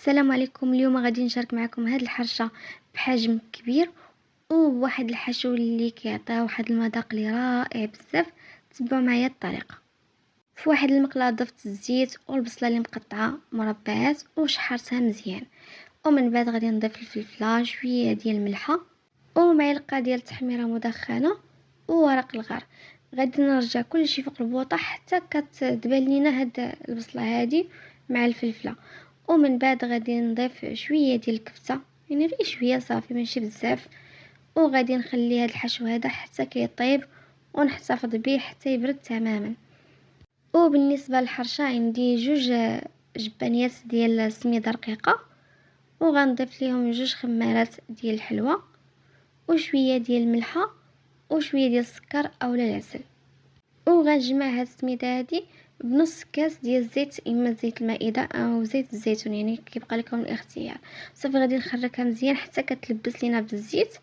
السلام عليكم. اليوم غادي نشارك معكم هاد الحرشه بحجم كبير وواحد الحشو اللي كيعطيها واحد المذاق اللي رائع بزاف. تبعوا معايا الطريقه. في واحد المقله ضفت الزيت والبصله اللي مقطعه مربعات وشحرتها مزيان، ومن بعد غادي نضيف الفلفله، شويه ديال الملحه ومعلقه ديال التحميره مدخنه وورق الغار. غادي نرجع كل شيء فوق البوطه حتى كتدبل لينا هاد البصله هادي مع الفلفله. ومن بعد غادي نضيف شويه ديال الكفته، يعني غير شويه صافي ماشي بزاف، وغادي نخلي هاد الحشو هذا حتى كيطيب ونحتفظ به حتى يبرد تماما. وبالنسبه للحرشه عندي جوج جبانيات ديال السميده رقيقه، وغنضيف ليهم جوج خمارات ديال الحلوى وشويه ديال الملحه وشويه ديال السكر اولا العسل. وغنجمع هاد السميده هادي بنص كاس ديال الزيت، اما زيت المائده او زيت الزيتون، يعني كيبقى لكم الاختيار. صافي غادي نخرجها مزيان حتى كتلبس لينا بالزيت.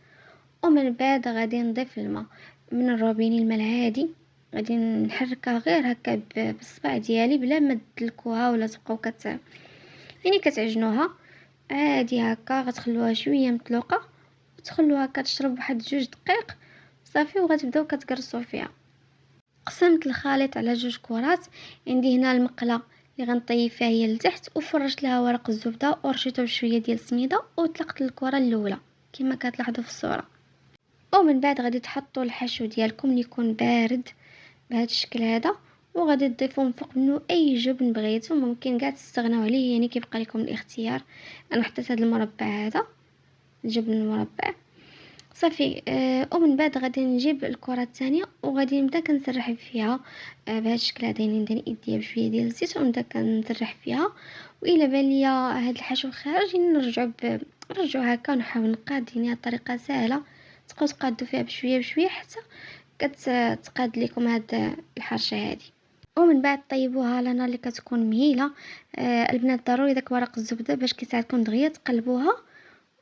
ومن بعد غادي نضيف الماء من الروبيني، الماء العادي. غادي نحركها غير هكا بالصبع ديالي بلا ما تدلكوها ولا تبقاو يعني كتعجنوها عادي هكا. غتخلوها شويه مطلوقه وتخلوها كتشرب واحد 2 دقائق صافي، وغتبداو كتقرصوا فيها. قسمت الخليط على 2 كرات. عندي هنا المقله اللي غنطيب فيها هي لتحت، وفرشت لها ورق الزبده ورشيته بشويه ديال السميده وطلقت الكره الاولى كما كتلاحظوا في الصوره. ومن بعد غادي تحطوا الحشو ديالكم اللي يكون بارد بهذا الشكل هذا، وغادي تضيفوا من فوق منه اي جبن بغيتو، ممكن كاع تستغناو عليه، يعني كيبقى لكم الاختيار. انا حطيت هذا المربع هذا، الجبن المربع صافي. ومن بعد غادي نجيب الكره الثانيه وغادي نبدا كنسرح فيها بهذا الشكل هذا، يعني ندير ايديا بشويه ديال الزيت ونبدا كنسرح فيها. والا بان ليا هذا الحشو خارج نرجعوا هكا ونحاول نقاد. يعني الطريقه سهله، تبقاو تقادوا فيها بشويه بشويه حتى كتقاد لكم هاد الحرشه هذه. ومن بعد طيبوها على نار اللي كتكون مهيله. البنات ضروري داك ورق الزبده باش كيساعدكم دغيا تقلبوها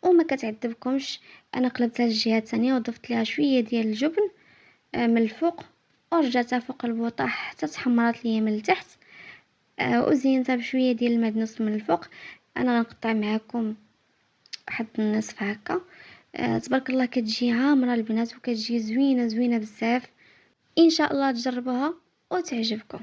وما كتعذبكمش. انا قلبتها للجهه الثانيه وضفت لها شويه ديال الجبن من الفوق، ورجعتها فوق البوطه حتى تحمرت ليا من التحت. وزينتها بشويه ديال المعدنوس من الفوق. انا غنقطع معكم واحد النصف هكا. تبارك الله كتجي عامره البنات وكتجي زوينه بزاف. ان شاء الله تجربوها وتعجبكم.